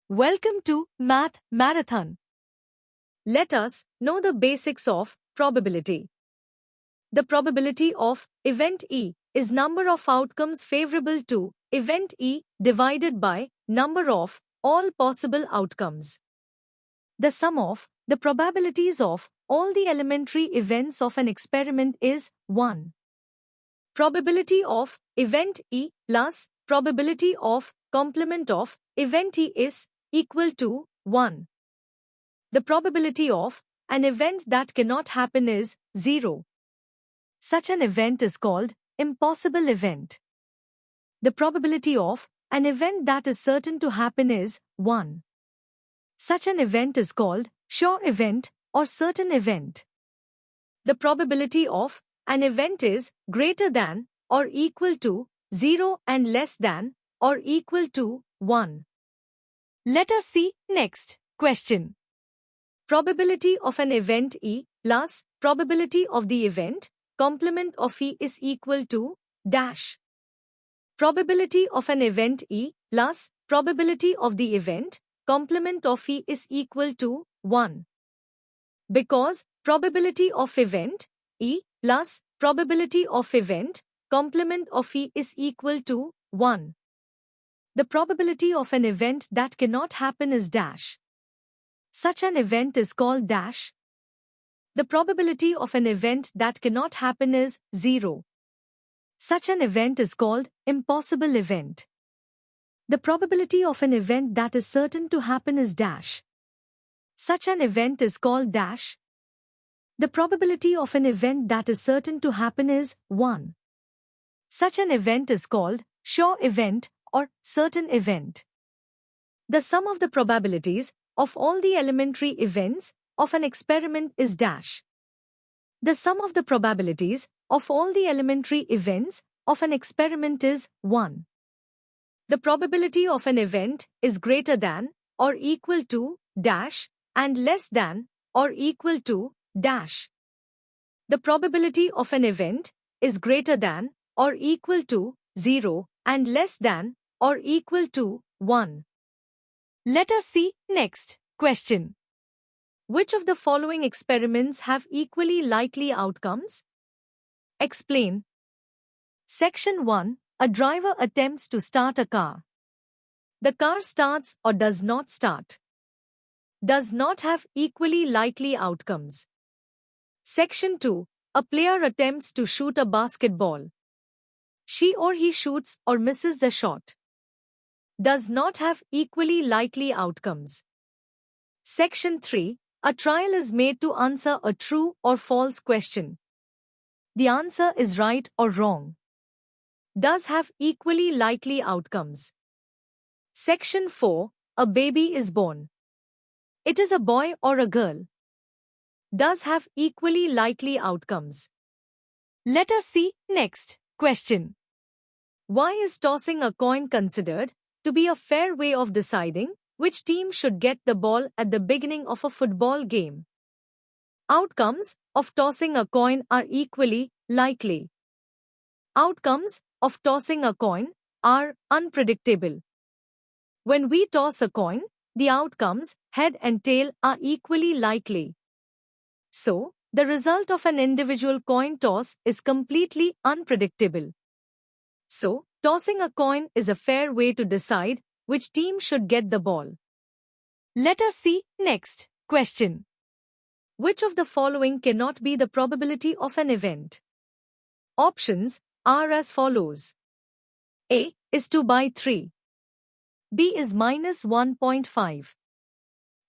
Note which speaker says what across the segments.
Speaker 1: Welcome to Math Marathon. Let us know the basics of probability. The probability of event E is number of outcomes favorable to event E divided by number of all possible outcomes. The sum of the probabilities of all the elementary events of an experiment is 1. Probability of event E plus probability of complement of event E is equal to 1. The probability of an event that cannot happen is 0. Such an event is called impossible event. The probability of an event that is certain to happen is 1. Such an event is called sure event or certain event. The probability of an event is greater than or equal to 0 and less than or equal to 1. Let us see next question. Probability of an event E plus probability of the event complement of E is equal to dash. Probability of an event E plus probability of the event complement of E is equal to 1. Because probability of event E plus probability of event complement of E is equal to 1. The probability of an event that cannot happen is dash. Such an event is called dash. The probability of an event that cannot happen is 0. Such an event is called impossible event. The probability of an event that is certain to happen is dash. Such an event is called dash. The probability of an event that is certain to happen is 1. Such an event is called sure event or certain event. The sum of the probabilities of all the elementary events of an experiment is dash. The sum of the probabilities of all the elementary events of an experiment is 1. The probability of an event is greater than or equal to dash and less than or equal to dash. The probability of an event is greater than or equal to 0 and less than or equal to 1. Let us see next question. Which of the following experiments have equally likely outcomes? Explain. Section 1. A driver attempts to start a car. The car starts or does not start. Does not have equally likely outcomes. Section 2. A player attempts to shoot a basketball. She or he shoots or misses the shot. Does not have equally likely outcomes. Section 3. A trial is made to answer a true or false question. The answer is right or wrong. Does have equally likely outcomes. Section 4. A baby is born. It is a boy or a girl. Does have equally likely outcomes. Let us see next question. Why is tossing a coin considered to be a fair way of deciding which team should get the ball at the beginning of a football game? Outcomes of tossing a coin are equally likely. Outcomes of tossing a coin are unpredictable. When we toss a coin, the outcomes, head and tail, are equally likely. So, the result of an individual coin toss is completely unpredictable. So, tossing a coin is a fair way to decide which team should get the ball. Let us see next question. Which of the following cannot be the probability of an event? Options are as follows. A is 2 by 3. B is minus 1.5.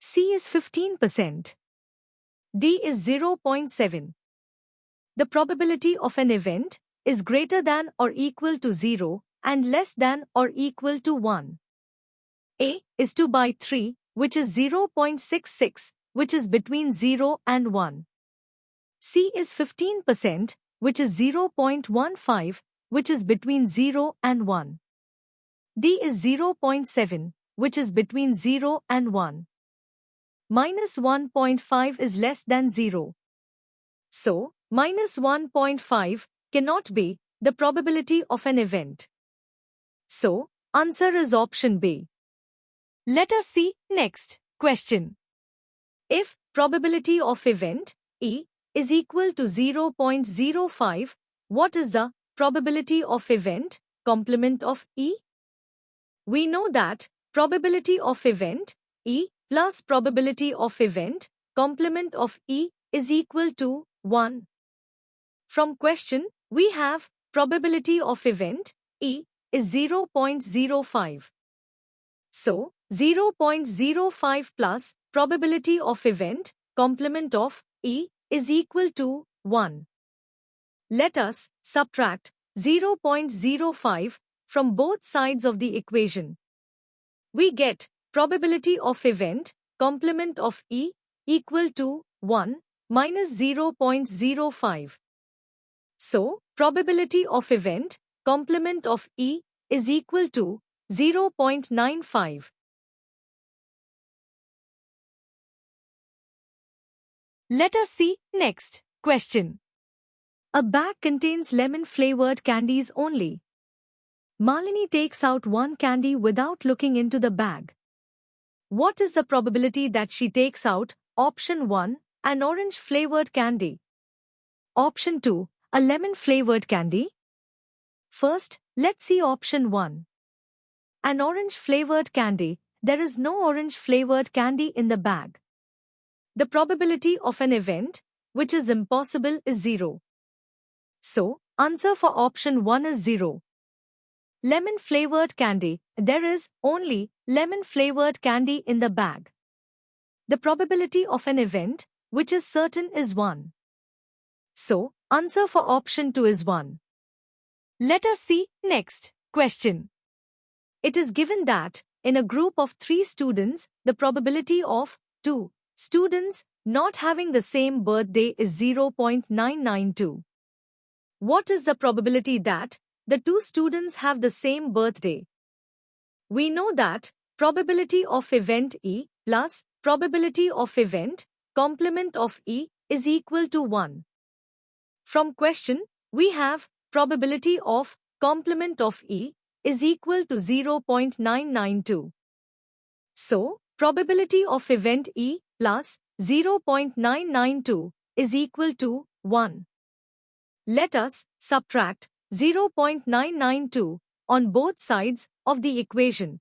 Speaker 1: C is 15%. D is 0.7. The probability of an event is greater than or equal to 0 and less than or equal to 1. A is 2 by 3, which is 0.66, which is between 0 and 1. C is 15%, which is 0.15, which is between 0 and 1. D is 0.7, which is between 0 and 1. Minus 1.5 is less than 0. So, minus 1.5 cannot be the probability of an event. So, answer is option B. Let us see next question. If probability of event E is equal to 0.05, what is the probability of event complement of E? We know that probability of event E plus probability of event complement of E is equal to 1. From question, we have probability of event E is 0.05. So, 0.05 plus probability of event complement of E is equal to 1. Let us subtract 0.05 from both sides of the equation. We get probability of event complement of E equal to 1 minus 0.05. So, probability of event complement of E is equal to 0.95. Let us see next question. A bag contains lemon-flavored candies only. Malini takes out one candy without looking into the bag. What is the probability that she takes out option 1, an orange-flavored candy? Option 2, a lemon-flavored candy? First, let's see option 1. An orange-flavored candy. There is no orange-flavored candy in the bag. The probability of an event, which is impossible, is 0. So, answer for option 1 is 0. Lemon-flavored candy. There is only lemon-flavored candy in the bag. The probability of an event, which is certain, is 1. So, answer for option 2 is 1. Let us see next question. It is given that, in a group of 3 students, the probability of 2 students not having the same birthday is 0.992. What is the probability that the 2 students have the same birthday? We know that probability of event E plus probability of event complement of E is equal to 1. From question, we have probability of complement of E is equal to 0.992. So, probability of event E plus 0.992 is equal to 1. Let us subtract 0.992 on both sides of the equation.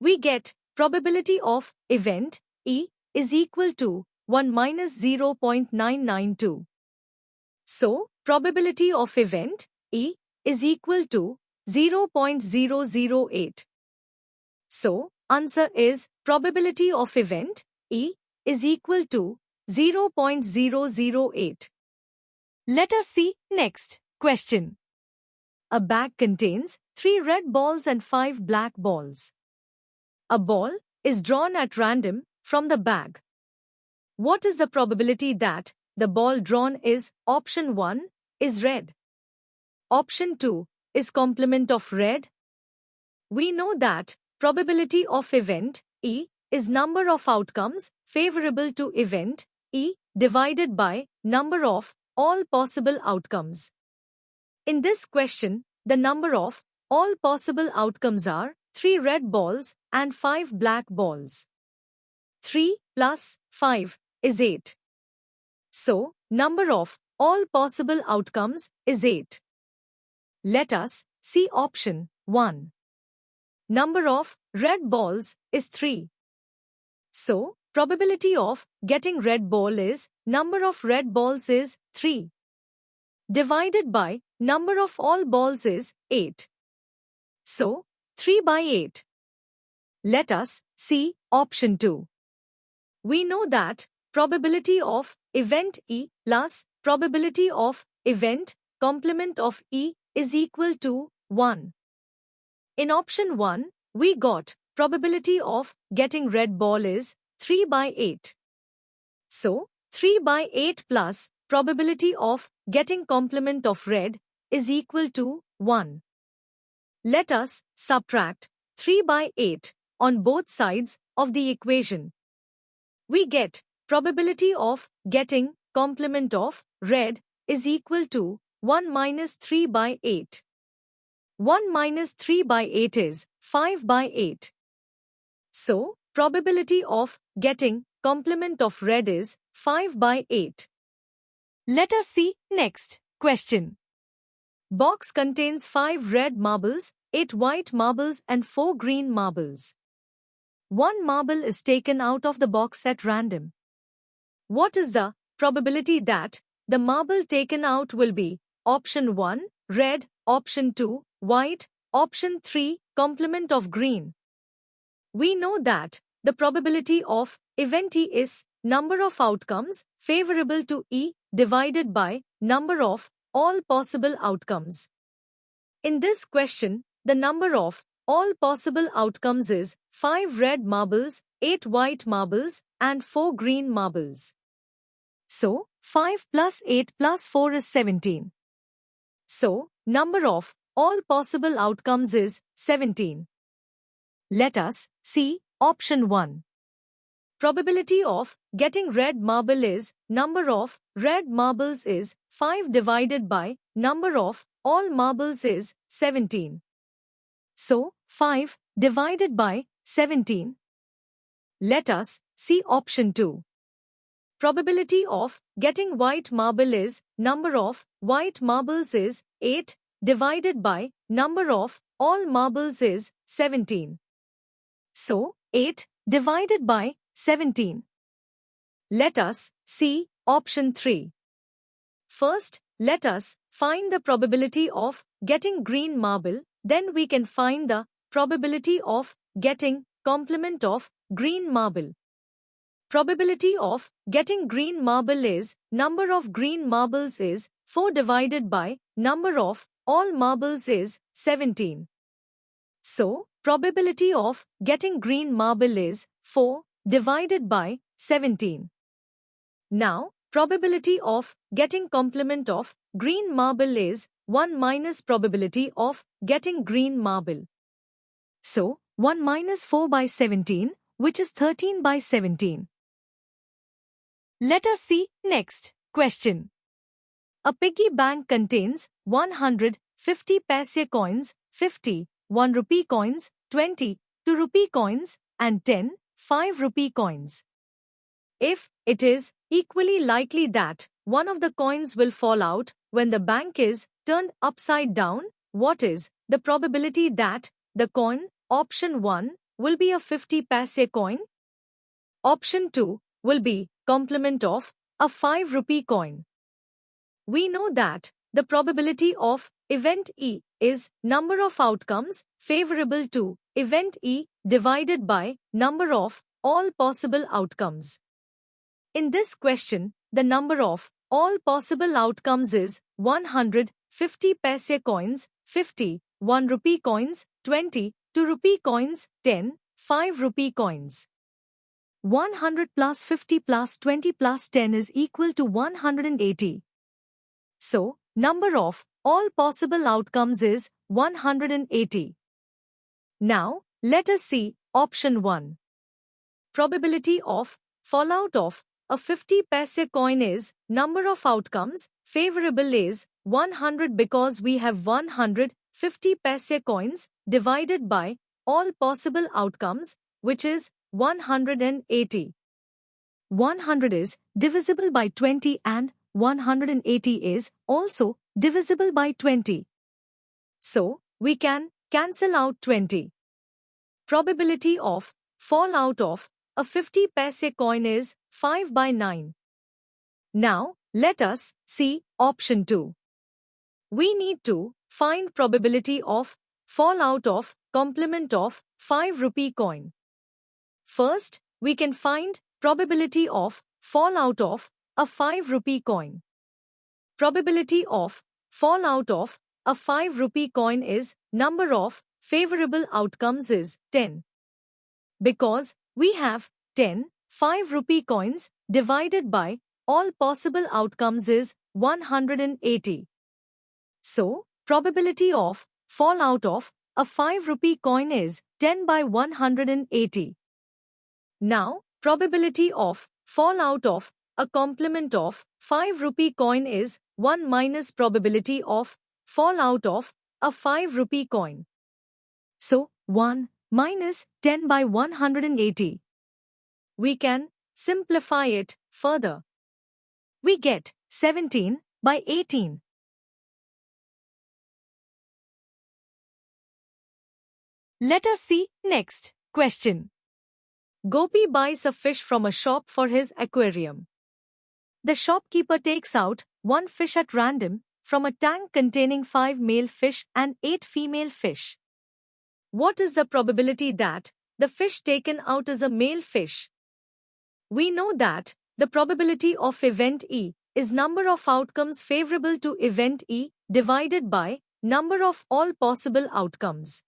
Speaker 1: We get probability of event E is equal to 1 minus 0.992. So, probability of event E is equal to 0.008. So, answer is probability of event E is equal to 0.008. Let us see next question. A bag contains 3 red balls and 5 black balls. A ball is drawn at random from the bag. What is the probability that the ball drawn is option 1 is red? Option 2 is complement of red? We know that probability of event E is number of outcomes favorable to event E divided by number of all possible outcomes. In this question, the number of all possible outcomes are 3 red balls and 5 black balls. 3 plus 5 is 8. So, number of all possible outcomes is 8. Let us see option 1. Number of red balls is 3. So, probability of getting red ball is number of red balls is 3. Divided by number of all balls is 8. So, 3 by 8. Let us see option 2. We know that probability of event E plus probability of event complement of E is equal to 1. In option 1, we got probability of getting red ball is 3 by 8. So, 3 by 8 plus probability of getting complement of red is equal to 1. Let us subtract 3 by 8 on both sides of the equation. We get probability of getting complement of red is equal to 1 minus 3 by 8. 1 minus 3 by 8 is 5 by 8. So, probability of getting complement of red is 5 by 8. Let us see next question. Box contains 5 red marbles, 8 white marbles and 4 green marbles. One marble is taken out of the box at random. What is the probability that the marble taken out will be option 1, red, option 2, white, option 3, complement of green? We know that the probability of event E is number of outcomes favorable to E divided by number of all possible outcomes. In this question, the number of all possible outcomes is 5 red marbles, 8 white marbles, and 4 green marbles. So, 5 plus 8 plus 4 is 17. So, number of all possible outcomes is 17. Let us see option 1. Probability of getting red marble is number of red marbles is 5 divided by number of all marbles is 17. So, 5 divided by 17. Let us see option 2. Probability of getting white marble is number of white marbles is 8 divided by number of all marbles is 17. So, 8 divided by 17. Let us see option 3. First, let us find the probability of getting green marble, then we can find the probability of getting complement of green marble. Probability of getting green marble is number of green marbles is 4 divided by number of all marbles is 17. So, probability of getting green marble is 4 divided by 17. Now, probability of getting complement of green marble is 1 minus probability of getting green marble. So, 1 minus 4 by 17, which is 13 by 17. Let us see next question. A piggy bank contains 100 50 paise coins, 50 1 rupee coins, 20 2 rupee coins, and 10 5 rupee coins. If it is equally likely that one of the coins will fall out when the bank is turned upside down, what is the probability that the coin, option 1, will be a 50 paise coin? Option 2 will be complement of a 5 rupee coin. We know that the probability of event E is number of outcomes favorable to event E divided by number of all possible outcomes. In this question, the number of all possible outcomes is 100 50 paise coins, 50 1 rupee coins, 20 2 rupee coins, 10 5 rupee coins. 100 plus 50 plus 20 plus 10 is equal to 180. So, number of all possible outcomes is 180. Now, let us see option 1. Probability of fallout of a 50 paise coin is number of outcomes favorable is 100 because we have 100 50 paise coins divided by all possible outcomes, which is 180. 100 is divisible by 20 and 180 is also divisible by 20. So, we can cancel out 20. Probability of fallout of a 50 paise coin is 5 by 9. Now, let us see option 2. We need to find probability of fallout of complement of 5 rupee coin. First, we can find probability of fallout of a 5 rupee coin. Probability of fallout of a 5 rupee coin is number of favorable outcomes is 10. Because we have 10 5 rupee coins divided by all possible outcomes is 180. So, probability of fallout of a 5 rupee coin is 10 by 180. Now, probability of fallout of a complement of 5 rupee coin is 1 minus probability of fallout of a 5 rupee coin. So, 1 minus 10 by 180. We can simplify it further. We get 17 by 18. Let us see next question. Gopi buys a fish from a shop for his aquarium. The shopkeeper takes out one fish at random from a tank containing 5 male fish and 8 female fish. What is the probability that the fish taken out is a male fish? We know that the probability of event E is number of outcomes favorable to event E divided by number of all possible outcomes.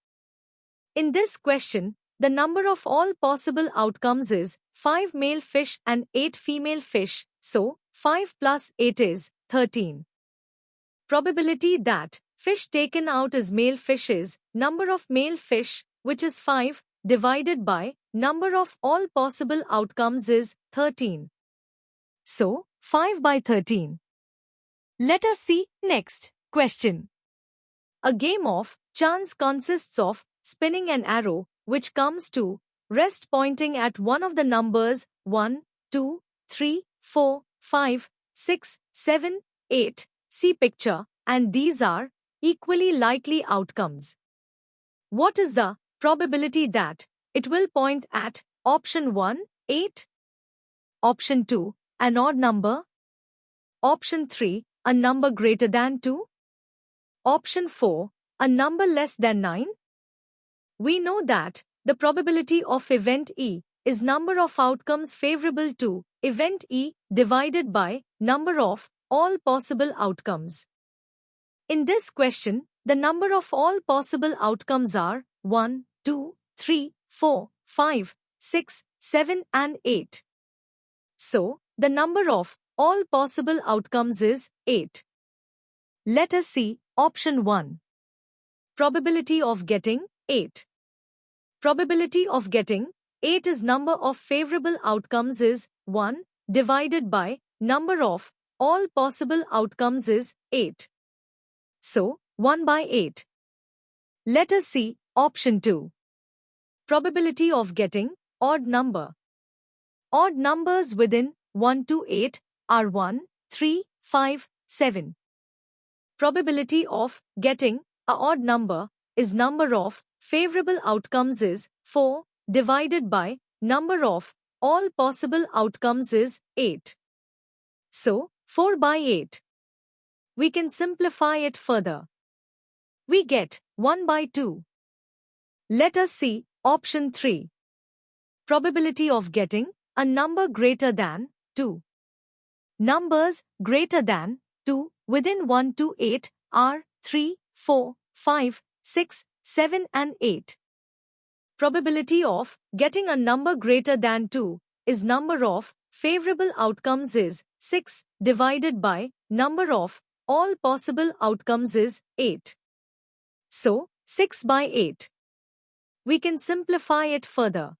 Speaker 1: In this question, the number of all possible outcomes is 5 male fish and 8 female fish, so 5 plus 8 is 13. Probability that fish taken out is male fish is number of male fish, which is 5, divided by number of all possible outcomes is 13. So, 5 by 13. Let us see next question. A game of chance consists of spinning an arrow which comes to rest pointing at one of the numbers 1, 2, 3, 4, 5, 6, 7, 8. See picture, and these are equally likely outcomes. What is the probability that it will point at option 1, 8, option 2, an odd number, option 3, a number greater than 2, option 4, a number less than 9? We know that the probability of event E is number of outcomes favorable to event E divided by number of all possible outcomes. In this question, the number of all possible outcomes are 1, 2, 3, 4, 5, 6, 7 and 8. So, the number of all possible outcomes is 8. Let us see option 1. Probability of getting 8. Probability of getting 8 is number of favorable outcomes is 1 divided by number of all possible outcomes is 8. So, 1 by 8. Let us see option 2. Probability of getting odd number. Odd numbers within 1 to 8 are 1, 3, 5, 7. Probability of getting a odd number is number of favorable outcomes is 4 divided by number of all possible outcomes is 8. So, 4 by 8. We can simplify it further. We get 1 by 2. Let us see option 3. Probability of getting a number greater than 2. Numbers greater than 2 within 1 to 8 are 3, 4, 5, 6, 7 and 8. Probability of getting a number greater than 2 is number of favorable outcomes is 6 divided by number of all possible outcomes is 8. So, 6 by 8. We can simplify it further.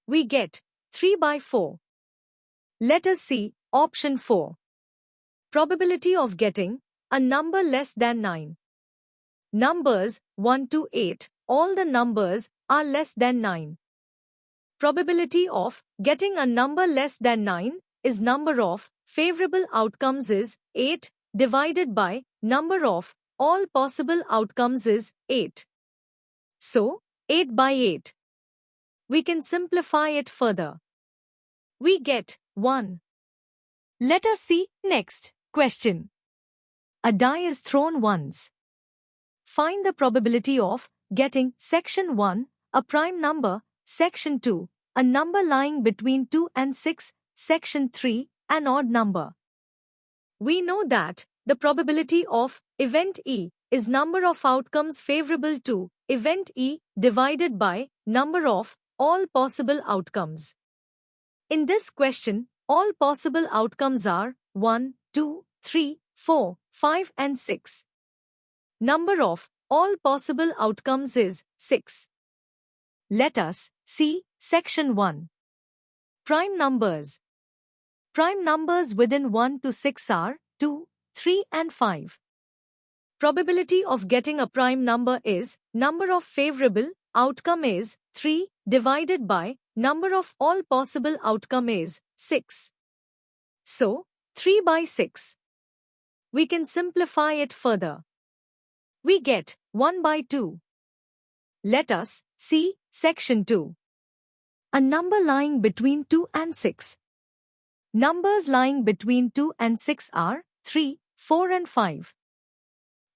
Speaker 1: We get 3 by 4. Let us see option 4. Probability of getting a number less than 9. Numbers 1 to 8, all the numbers are less than 9. Probability of getting a number less than 9 is number of favorable outcomes is 8 divided by number of all possible outcomes is 8. So, 8 by 8. We can simplify it further. We get 1. Let us see next question. A die is thrown once. Find the probability of getting section 1, a prime number, section 2, a number lying between 2 and 6, section 3, an odd number. We know that the probability of event E is number of outcomes favorable to event E divided by number of all possible outcomes. In this question, all possible outcomes are 1, 2, 3, 4, 5 and 6. Number of all possible outcomes is 6. Let us see section 1. Prime numbers. Prime numbers within 1 to 6 are 2, 3 and 5. Probability of getting a prime number is number of favorable outcome is 3 divided by number of all possible outcome is 6. So, 3 by 6. We can simplify it further. We get 1 by 2. Let us see section 2. A number lying between 2 and 6. Numbers lying between 2 and 6 are 3, 4 and 5.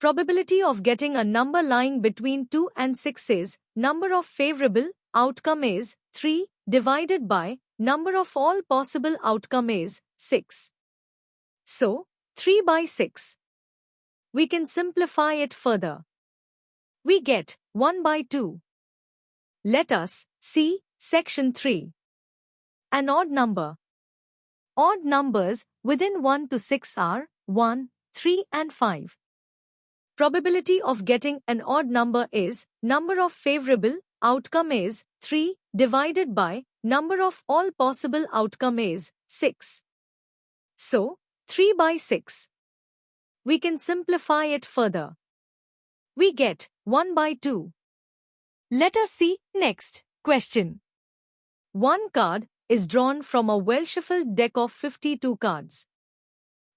Speaker 1: Probability of getting a number lying between 2 and 6 is number of favorable outcome is 3 divided by number of all possible outcome is 6. So, 3 by 6. We can simplify it further. We get 1 by 2. Let us see section 3. An odd number. Odd numbers within 1 to 6 are 1, 3 and 5. Probability of getting an odd number is number of favorable outcome is 3 divided by number of all possible outcome is 6. So, 3 by 6. We can simplify it further. We get 1 by 2. Let us see next question. One card is drawn from a well-shuffled deck of 52 cards.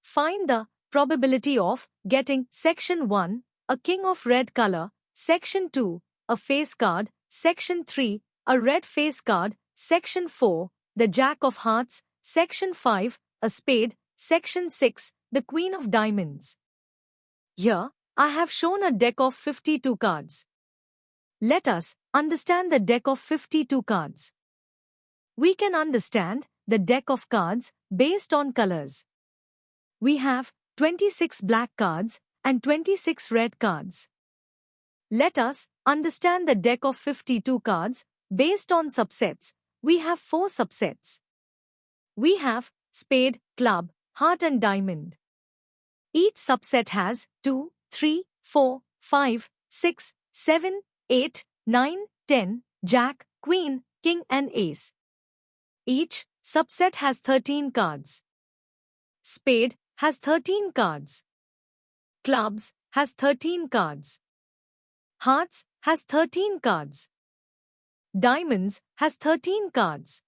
Speaker 1: Find the probability of getting section 1, a king of red color, section 2, a face card, section 3, a red face card, section 4, the jack of hearts, section 5, a spade, section 6, the queen of diamonds. Here, I have shown a deck of 52 cards. Let us understand the deck of 52 cards. We can understand the deck of cards based on colors. We have 26 black cards and 26 red cards. Let us understand the deck of 52 cards based on subsets. We have 4 subsets. We have spade, club, heart and diamond. Each subset has 2, 3, 4, 5, 6, 7, 8, 9, 10, jack, queen, king and ace. Each subset has 13 cards. Spade has 13 cards. Clubs has 13 cards. Hearts has 13 cards. Diamonds has 13 cards.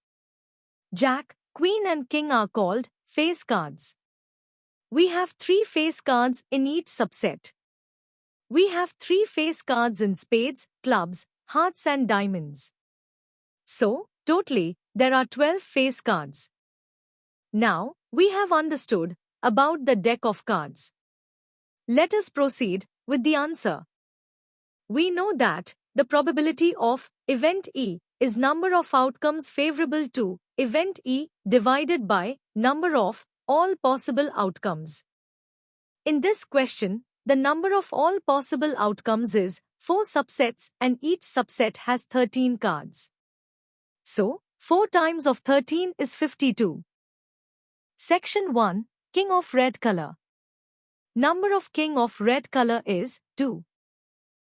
Speaker 1: Jack, queen and king are called face cards. We have 3 face cards in each subset. We have 3 face cards in spades, clubs, hearts and diamonds. So, totally, there are 12 face cards. Now, we have understood about the deck of cards. Let us proceed with the answer. We know that the probability of event E is number of outcomes favorable to event E divided by number of all possible outcomes. In this question, the number of all possible outcomes is 4 subsets and each subset has 13 cards. So, 4 times of 13 is 52. Section 1, King of Red Color. Number of King of Red Color is 2.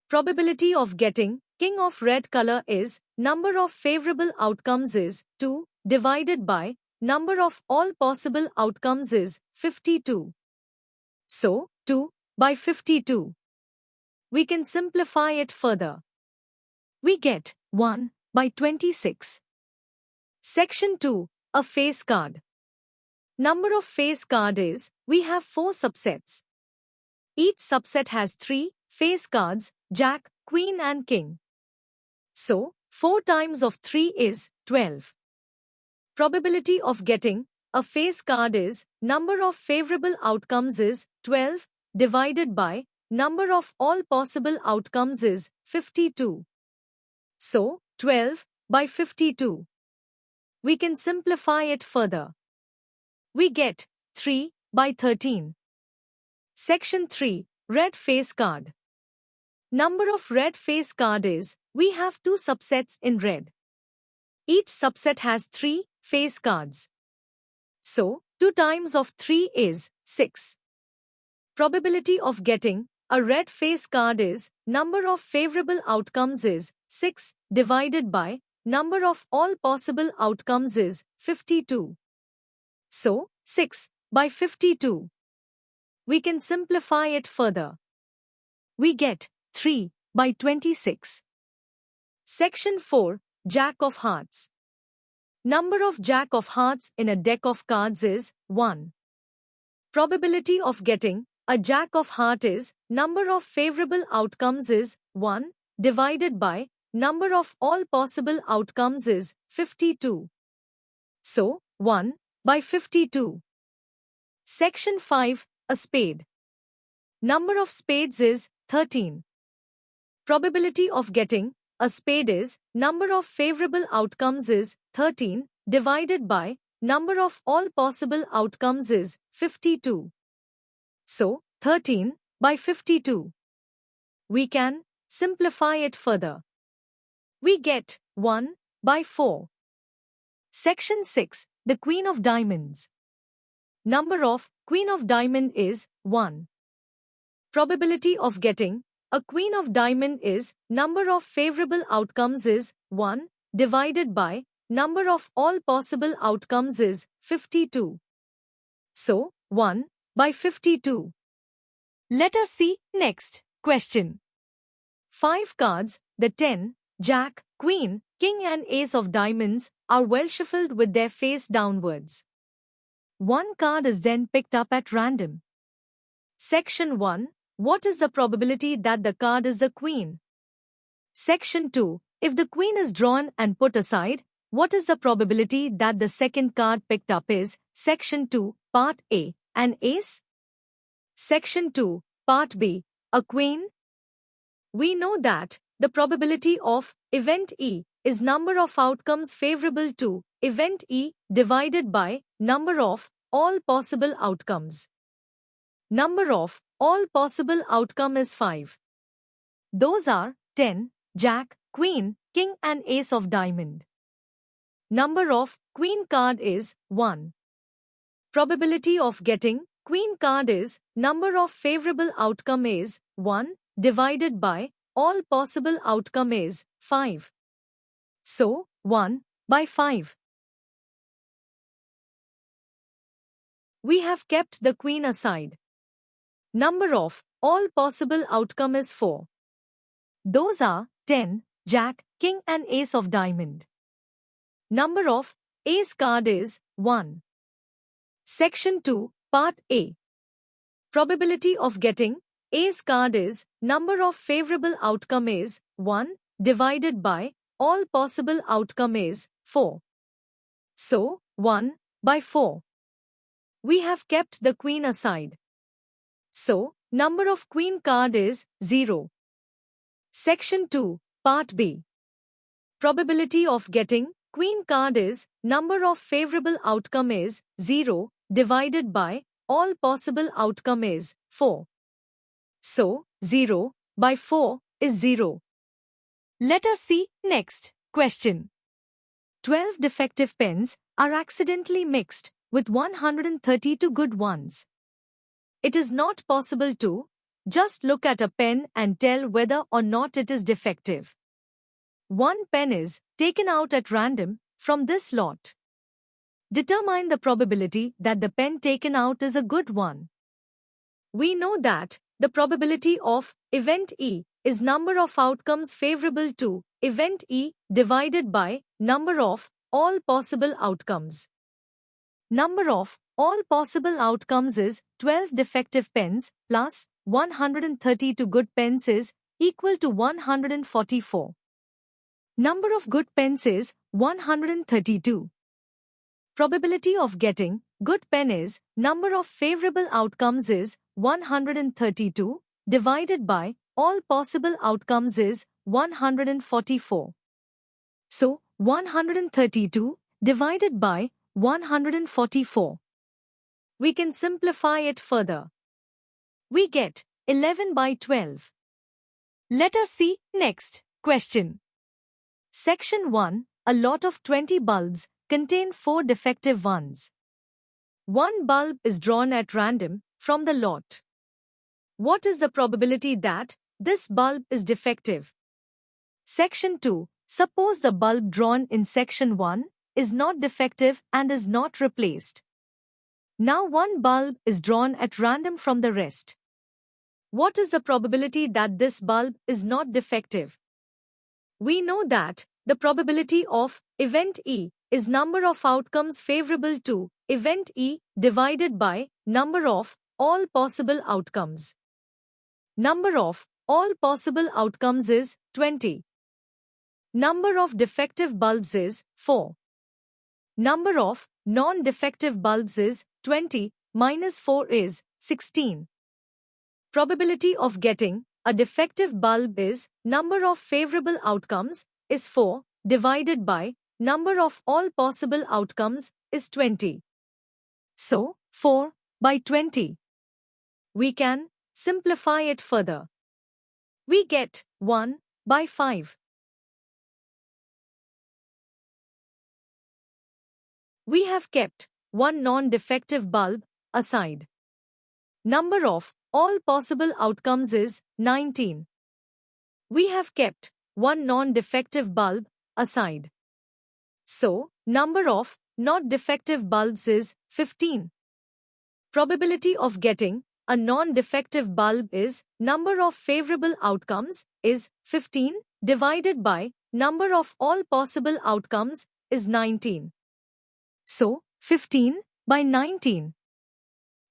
Speaker 1: Probability of getting King of Red Color is number of favorable outcomes is 2 divided by number of all possible outcomes is 52. So, 2 by 52. We can simplify it further. We get 1 by 26. Section 2, a face card. Number of face card is, we have 4 subsets. Each subset has 3 face cards, jack, queen and king. So, 4 times of 3 is 12. Probability of getting a face card is number of favorable outcomes is 12 divided by number of all possible outcomes is 52. So, 12 by 52. We can simplify it further. We get 3 by 13. Section 3, red face card. Number of red face card is, we have 2 subsets in red. Each subset has 3 face cards. So, 2 times of 3 is 6. Probability of getting a red face card is, number of favorable outcomes is 6 divided by number of all possible outcomes is 52. So, 6 by 52. We can simplify it further. We get 3 by 26. Section 4. Jack of Hearts. Number of Jack of Hearts in a deck of cards is 1. Probability of getting a Jack of Heart is number of favorable outcomes is 1 divided by number of all possible outcomes is 52. So, 1 by 52. Section 5. A spade. Number of spades is 13. Probability of getting a spade is number of favorable outcomes is 13 divided by number of all possible outcomes is 52. So, 13 by 52. We can simplify it further. We get 1 by 4. Section 6. The Queen of Diamonds. Number of Queen of Diamond is 1. Probability of getting a Queen of Diamond is number of favorable outcomes is 1 divided by number of all possible outcomes is 52. So, 1 by 52. Let us see next question. 5 cards, the 10, Jack, Queen, King and Ace of Diamonds, are well shuffled with their face downwards. One card is then picked up at random. Section 1. What is the probability that the card is the Queen? Section 2. If the Queen is drawn and put aside, what is the probability that the second card picked up is? Section 2, Part A, an Ace? Section 2, Part B, a Queen? We know that the probability of event E is number of outcomes favorable to event E divided by number of all possible outcomes. Number of all possible outcome is 5. Those are 10, Jack, Queen, King and Ace of Diamond. Number of Queen card is 1. Probability of getting Queen card is number of favorable outcome is 1 divided by all possible outcome is 5. So, 1 by 5. We have kept the Queen aside. Number of all possible outcome is 4. Those are 10, Jack, King and Ace of Diamond. Number of Ace card is 1. Section 2, Part A. Probability of getting Ace card is number of favorable outcome is 1 divided by all possible outcome is 4. So, 1 by 4. We have kept the Queen aside. So, number of Queen card is 0. Section 2, Part B. Probability of getting Queen card is number of favorable outcome is 0 divided by all possible outcome is 4. So, 0 by 4 is 0. Let us see next question. 12 defective pens are accidentally mixed with 132 good ones. It is not possible to just look at a pen and tell whether or not it is defective. One pen is taken out at random from this lot. Determine the probability that the pen taken out is a good one. We know that the probability of event E is number of outcomes favorable to event E divided by number of all possible outcomes. Number of all possible outcomes is 12 defective pens plus 132 good pens is equal to 144. Number of good pens is 132. Probability of getting good pen is number of favorable outcomes is 132 divided by all possible outcomes is 144. So, 132 divided by 144. We can simplify it further. We get 11 by 12. Let us see next question. Section 1. A lot of 20 bulbs contain 4 defective ones. One bulb is drawn at random from the lot. What is the probability that this bulb is defective? Section 2. Suppose the bulb drawn in Section 1 is not defective and is not replaced. Now one bulb is drawn at random from the rest. What is the probability that this bulb is not defective? We know that the probability of event E is number of outcomes favorable to event E divided by number of all possible outcomes. Number of all possible outcomes is 20. Number of defective bulbs is 4. Number of non-defective bulbs is 20 minus 4 is 16. Probability of getting a defective bulb is number of favorable outcomes is 4 divided by number of all possible outcomes is 20. So, 4 by 20. We can simplify it further. We get 1 by 5. We have kept one non-defective bulb aside. Number of all possible outcomes is 19. We have kept one non-defective bulb aside. So, number of not defective bulbs is 15. Probability of getting a non-defective bulb is number of favorable outcomes is 15 divided by number of all possible outcomes is 19. So, 15 by 19.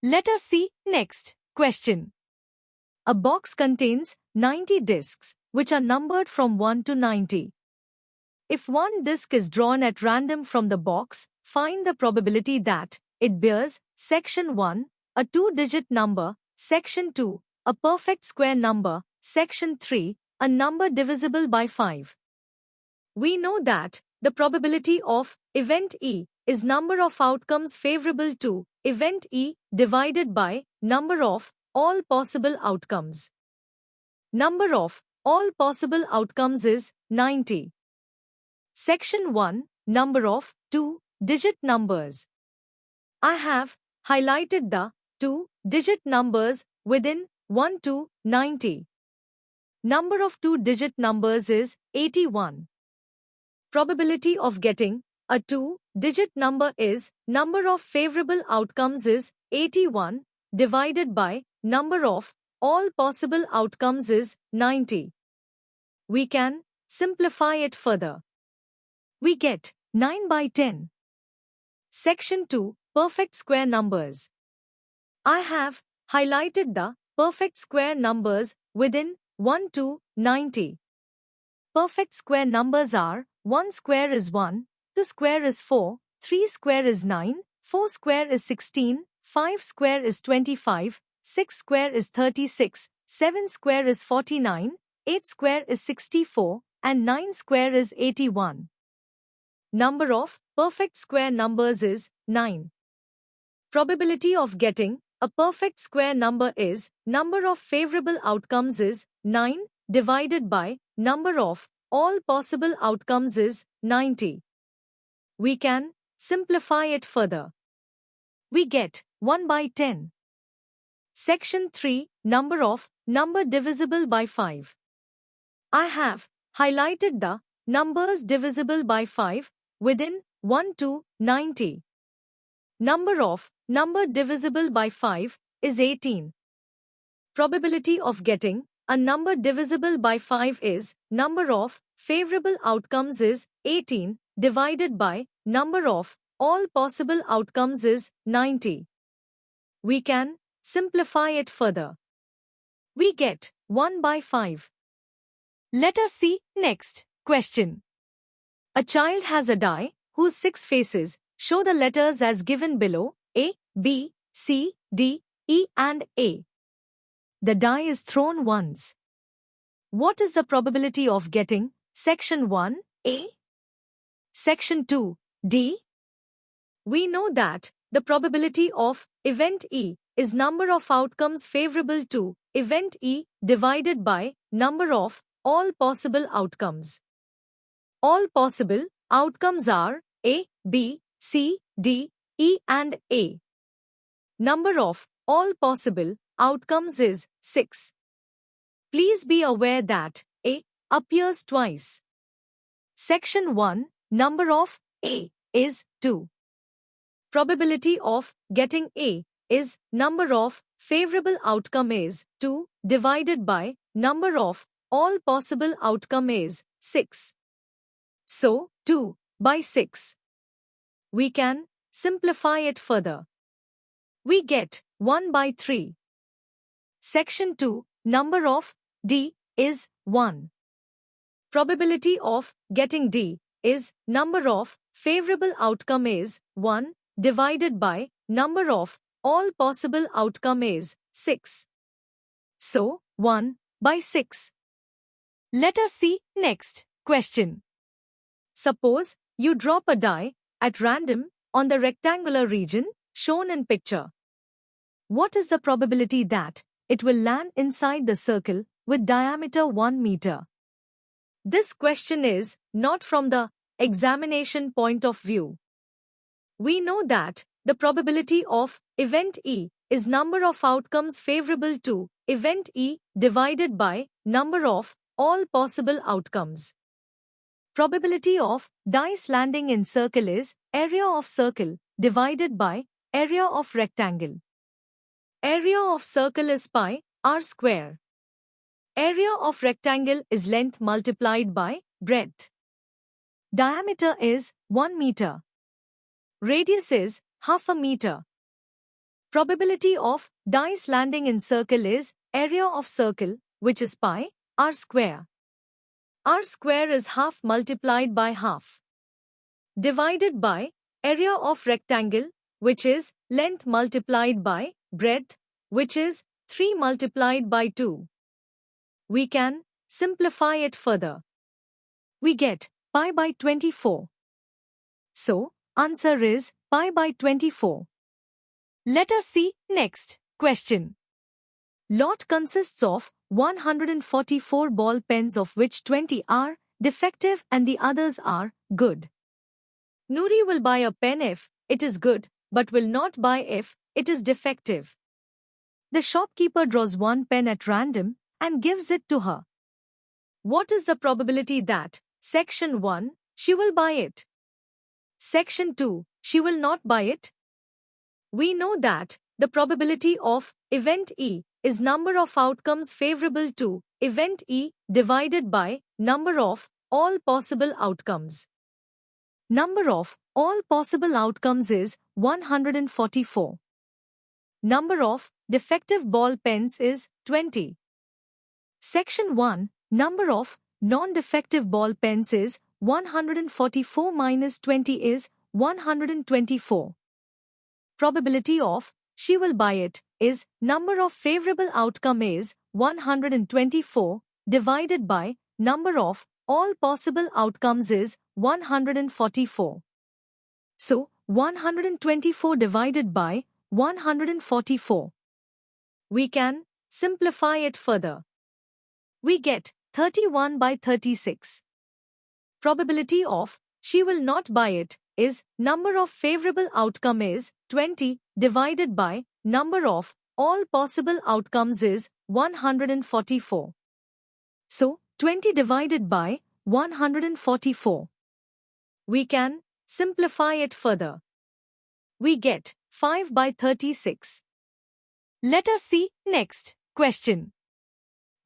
Speaker 1: Let us see next question. A box contains 90 discs, which are numbered from 1 to 90. If one disc is drawn at random from the box, find the probability that it bears section 1, a 2-digit number, section 2, a perfect square number, section 3, a number divisible by 5. We know that the probability of event E is number of outcomes favorable to event E divided by number of all possible outcomes. Number of all possible outcomes is 90. Section 1, number of 2-digit numbers. I have highlighted the 2-digit numbers within 1 to 90. Number of 2-digit numbers is 81. Probability of getting a 2-digit number is number of favorable outcomes is 81 divided by number of all possible outcomes is 90. We can simplify it further. We get 9 by 10. Section 2, perfect square numbers. I have highlighted the perfect square numbers within 1 to 90. Perfect square numbers are 1 square is 1, 2 square is 4, 3 square is 9, 4 square is 16, 5 square is 25, 6 square is 36, 7 square is 49, 8 square is 64, and 9 square is 81. Number of perfect square numbers is 9. Probability of getting a perfect square number is number of favorable outcomes is 9 divided by number of all possible outcomes is 90. We can simplify it further. We get 1 by 10. Section 3, number divisible by 5. I have highlighted the numbers divisible by 5 within 1 to 90. Number divisible by 5 is 18. Probability of getting a number divisible by 5 is number of favorable outcomes is 18 divided by number of all possible outcomes is 90. We can simplify it further. We get 1 by 5. Let us see next question. A child has a die whose 6 faces show the letters as given below A, B, C, D, E and A. The die is thrown once. What is the probability of getting section 1, A? Section 2, D? We know that the probability of event E is number of outcomes favorable to event E divided by number of all possible outcomes. All possible outcomes are A, B, C, D, E and A. Number of all possible outcomes is 6. Please be aware that A appears twice. Section 1, number of A is 2. Probability of getting A is number of favorable outcome is 2 divided by number of all possible outcome is 6. So, 2 by 6. We can simplify it further. We get 1 by 3. Section 2, number of D is 1. Probability of getting D is number of favorable outcome is 1 divided by number of all possible outcome is 6. So, 1 by 6. Let us see next question. Suppose you drop a die at random on the rectangular region shown in picture. What is the probability that it will land inside the circle with diameter 1 meter? This question is not from the examination point of view. We know that the probability of event E is number of outcomes favorable to event E divided by number of all possible outcomes. Probability of dice landing in circle is area of circle divided by area of rectangle. Area of circle is pi r square. Area of rectangle is length multiplied by breadth. Diameter is 1 meter. Radius is half a meter. Probability of dice landing in circle is area of circle, which is pi r square. R square is half multiplied by half. Divided by area of rectangle, which is length multiplied by breadth, which is 3 multiplied by 2. We can simplify it further. We get pi by 24. So, answer is pi by 24. Let us see next question. Lot consists of 144 ball pens, of which 20 are defective and the others are good. Nuri will buy a pen if it is good, but will not buy if it is defective. The shopkeeper draws one pen at random and gives it to her. What is the probability that, Section 1, she will buy it? Section 2, she will not buy it? We know that the probability of event E is number of outcomes favorable to event E divided by number of all possible outcomes. Number of all possible outcomes is 144. Number of defective ball pens is 20. Section 1, number of non-defective ball pens is 144 minus 20 is 124. Probability of she will buy it is number of favorable outcome is 124 divided by number of all possible outcomes is 144. So, 124 divided by 144. We can simplify it further. We get 31 by 36. Probability of she will not buy it is number of favorable outcome is 20 divided by number of all possible outcomes is 144. So, 20 divided by 144. We can simplify it further. We get 5 by 36. Let us see next question.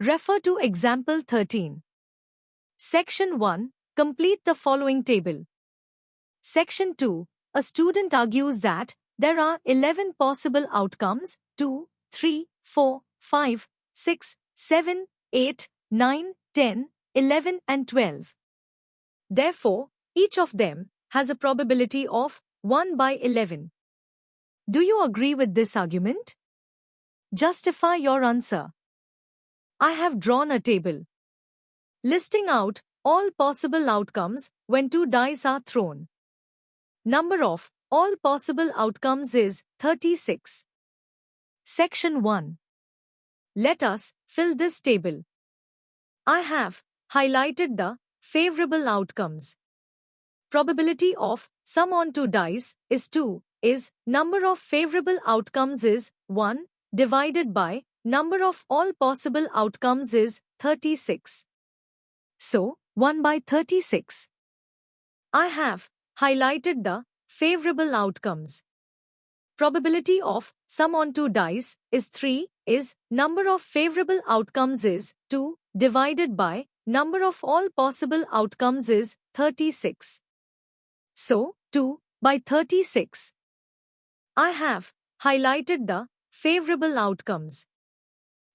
Speaker 1: Refer to example 13. Section 1. Complete the following table. Section 2. A student argues that there are 11 possible outcomes, 2, 3, 4, 5, 6, 7, 8, 9, 10, 11 and 12. Therefore, each of them has a probability of 1 by 11. Do you agree with this argument? Justify your answer. I have drawn a table listing out all possible outcomes when two dice are thrown. Number of all possible outcomes is 36. Section 1. Let us fill this table. I have highlighted the favorable outcomes. Probability of sum on two dice is 2 is number of favorable outcomes is 1 divided by number of all possible outcomes is 36. So, 1 by 36. I have highlighted the favorable outcomes. Probability of sum on two dice is 3 is number of favorable outcomes is 2 divided by number of all possible outcomes is 36. So, 2 by 36. I have highlighted the favorable outcomes.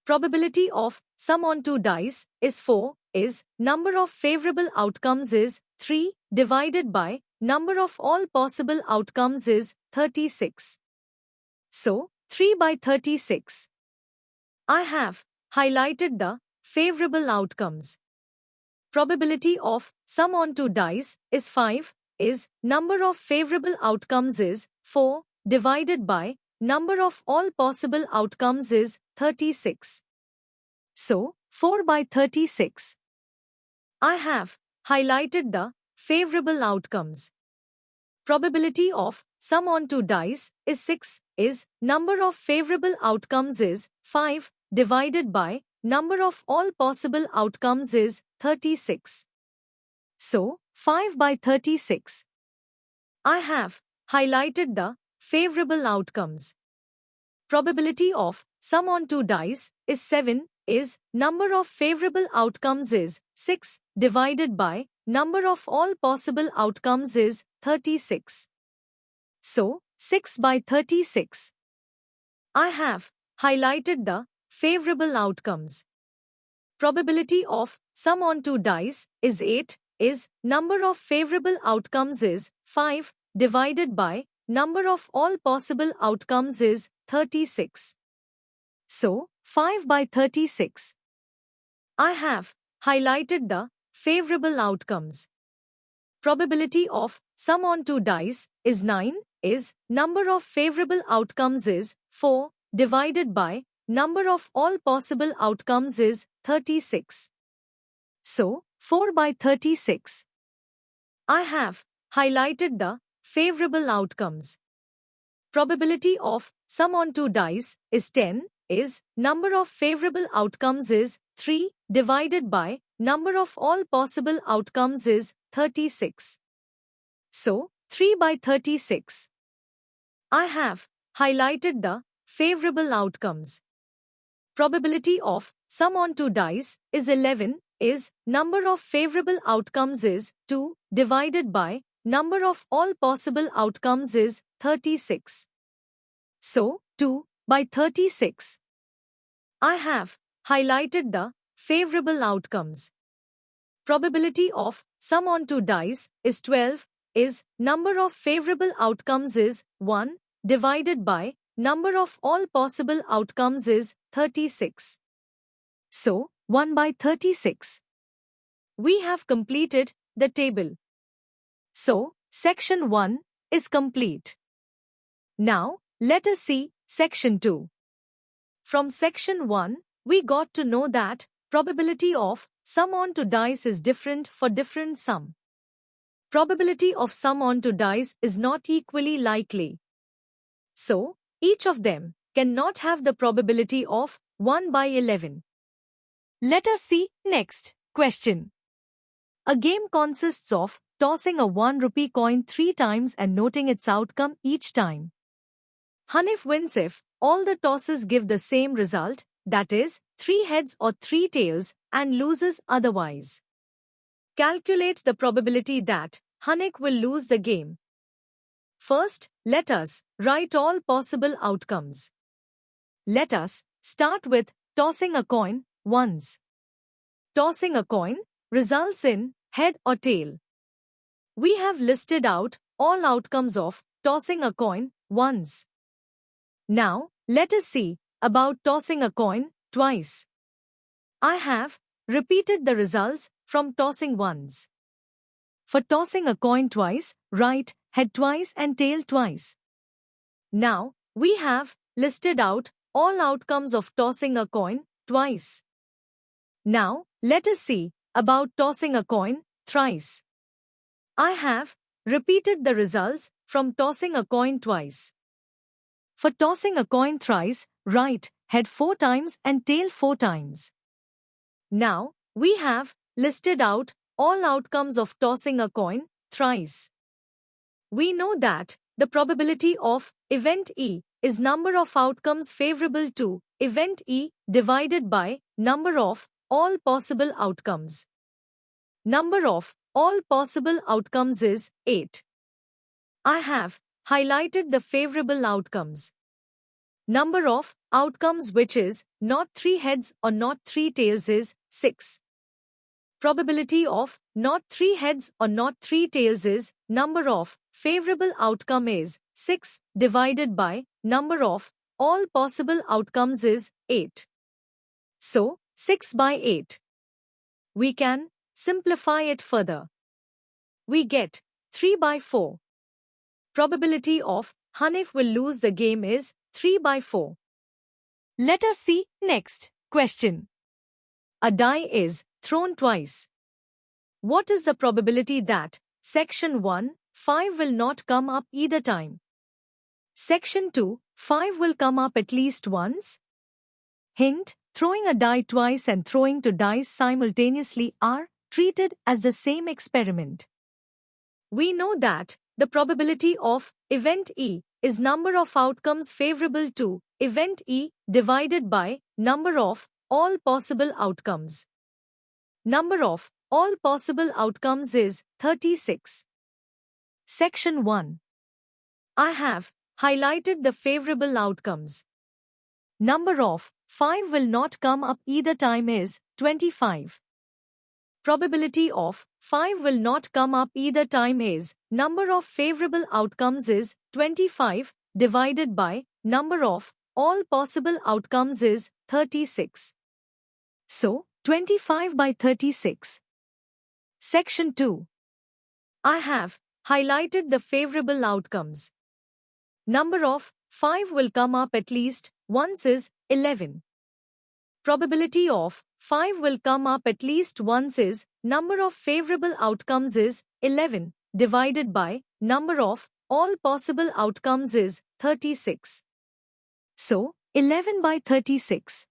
Speaker 1: Probability of sum on 2 dice is 4, is number of favorable outcomes is 3 divided by number of all possible outcomes is 36. So, 3 by 36. I have highlighted the favorable outcomes. Probability of sum on 2 dice is 5, is number of favorable outcomes is 4 divided by number of all possible outcomes is 36. So, 4 by 36. I have highlighted the favorable outcomes. Probability of sum on 2 dice is 6, is number of favorable outcomes is 5 divided by number of all possible outcomes is 36. So, 5 by 36. I have highlighted the favorable outcomes. Probability of sum on 2 dice is 7, is number of favorable outcomes is 6 divided by number of all possible outcomes is 36. So, 6 by 36. I have highlighted the favorable outcomes. Probability of sum on 2 dice is 8, is number of favorable outcomes is 5 divided by number of all possible outcomes is 36. So, 5 by 36. I have highlighted the favorable outcomes. Probability of sum on 2 dice is 9, is number of favorable outcomes is 4 divided by number of all possible outcomes is 36. So, 4 by 36. I have highlighted the favorable outcomes. Probability of sum on 2 dice is 10, is number of favorable outcomes is 3 divided by number of all possible outcomes is 36. So, 3 by 36. I have highlighted the favorable outcomes. Probability of sum on 2 dice is 11, is number of favorable outcomes is 2 divided by number of all possible outcomes is 36. So, 2 by 36. I have highlighted the favorable outcomes. Probability of sum on 2 dice is 12, is number of favorable outcomes is 1 divided by number of all possible outcomes is 36. So, 1 by 36. We have completed the table. So, section 1 is complete. Now, let us see section 2. From section 1, we got to know that probability of sum on 2 dice is different for different sum. Probability of sum on 2 dice is not equally likely. So, each of them cannot have the probability of 1 by 11. Let us see next question. A game consists of tossing a 1 rupee coin 3 times and noting its outcome each time. Hanif wins if all the tosses give the same result, that is, 3 heads or 3 tails, and loses otherwise. Calculate the probability that Hanik will lose the game. First, let us write all possible outcomes. Let us start with tossing a coin once. Tossing a coin results in head or tail. We have listed out all outcomes of tossing a coin once. Now, let us see about tossing a coin twice. I have repeated the results from tossing once. For tossing a coin twice, write head twice and tail twice. Now, we have listed out all outcomes of tossing a coin twice. Now, let us see about tossing a coin thrice. I have repeated the results from tossing a coin twice. For tossing a coin thrice, write head 4 times and tail 4 times. Now, we have listed out all outcomes of tossing a coin thrice. We know that the probability of event E is number of outcomes favorable to event E divided by number of all possible outcomes. Number of all possible outcomes is 8. I have highlighted the favorable outcomes. Number of outcomes which is not 3 heads or not 3 tails is 6. Probability of not 3 heads or not 3 tails is number of favorable outcome is 6 divided by number of all possible outcomes is 8. So, 6 by 8. We can simplify it further. We get 3 by 4. Probability of Hanif will lose the game is 3 by 4. Let us see next question. A die is thrown twice. What is the probability that section 1, 5 will not come up either time? Section 2, 5 will come up at least once? Hint, throwing a die twice and throwing two dice simultaneously are treated as the same experiment. We know that the probability of event E is number of outcomes favorable to event E divided by number of all possible outcomes. Number of all possible outcomes is 36. Section 1. I have highlighted the favorable outcomes. Number of 5 will not come up either time is 25. Probability of 5 will not come up either time is number of favorable outcomes is 25 divided by number of all possible outcomes is 36. So, 25 by 36. Section 2. I have highlighted the favorable outcomes. Number of 5 will come up at least once is 11. Probability of 5 will come up at least once is number of favorable outcomes is 11 divided by number of all possible outcomes is 36. So, 11 by 36.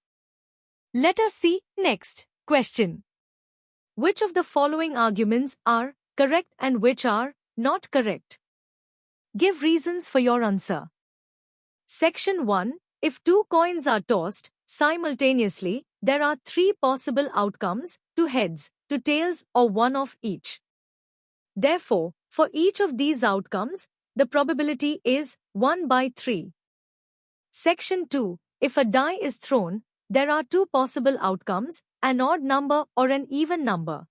Speaker 1: Let us see next question. Which of the following arguments are correct and which are not correct? Give reasons for your answer. Section 1. If two coins are tossed simultaneously, there are 3 possible outcomes, 2 heads, 2 tails or 1 of each. Therefore, for each of these outcomes, the probability is 1 by 3. Section 2. If a die is thrown, there are 2 possible outcomes, an odd number or an even number.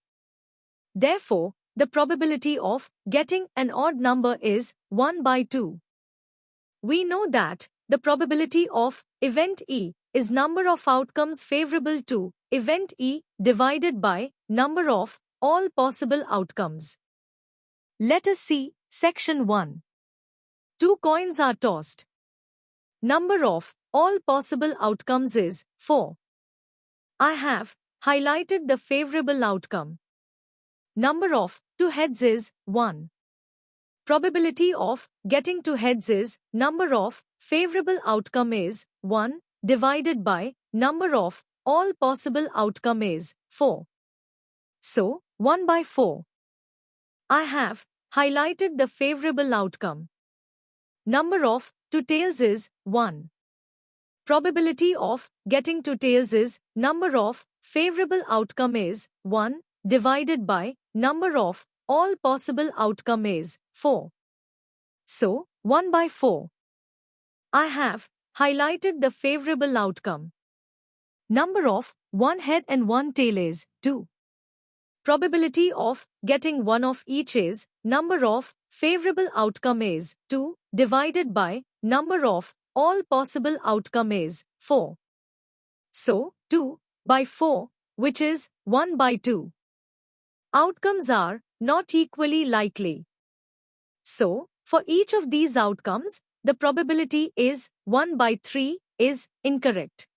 Speaker 1: Therefore, the probability of getting an odd number is 1 by 2. We know that the probability of event E is number of outcomes favorable to event E divided by number of all possible outcomes. Let us see section 1. 2 coins are tossed. Number of all possible outcomes is 4. I have highlighted the favorable outcome. Number of 2 heads is 1. Probability of getting 2 heads is number of favorable outcome is 1 divided by number of all possible outcome is 4. So, 1 by 4. I have highlighted the favorable outcome. Number of 2 tails is 1. Probability of getting 2 tails is number of favorable outcome is 1 divided by number of all possible outcome is 4. So, 1 by 4. I have highlighted the favorable outcome. Number of 1 head and 1 tail is 2. Probability of getting 1 of each is number of favorable outcome is 2 divided by number of all possible outcome is 4. So, 2 by 4, which is 1 by 2. Outcomes are not equally likely. So, for each of these outcomes, the probability is 1 by 3 is incorrect.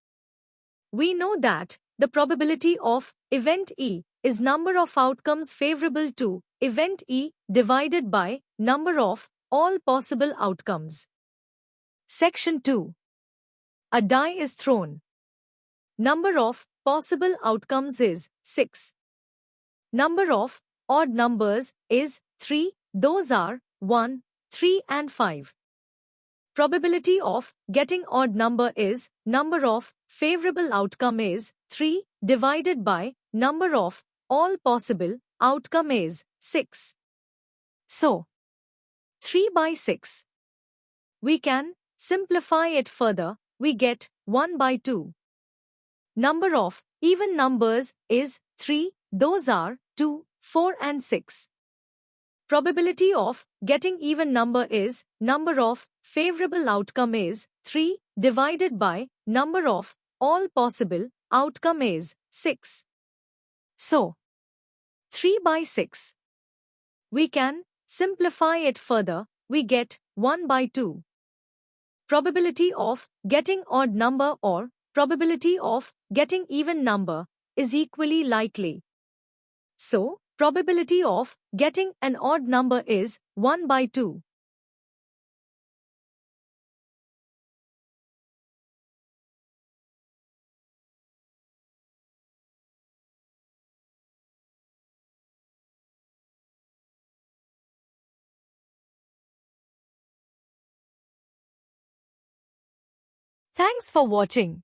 Speaker 1: We know that the probability of event E is number of outcomes favorable to event E divided by number of all possible outcomes. Section 2. A die is thrown. Number of possible outcomes is 6. Number of odd numbers is 3, those are 1, 3 and 5. Probability of getting odd number is number of favorable outcome is 3 divided by number of all possible outcome is 6. So, 3 by 6. We can simplify it further, we get 1 by 2. Number of even numbers is 3, those are 2, 4 and 6. Probability of getting even number is number of favorable outcome is 3 divided by number of all possible outcome is 6. So, 3 by 6. We can simplify it further, we get 1 by 2. Probability of getting odd number or probability of getting even number is equally likely. So, probability of getting an odd number is 1 by 2. Thanks for watching.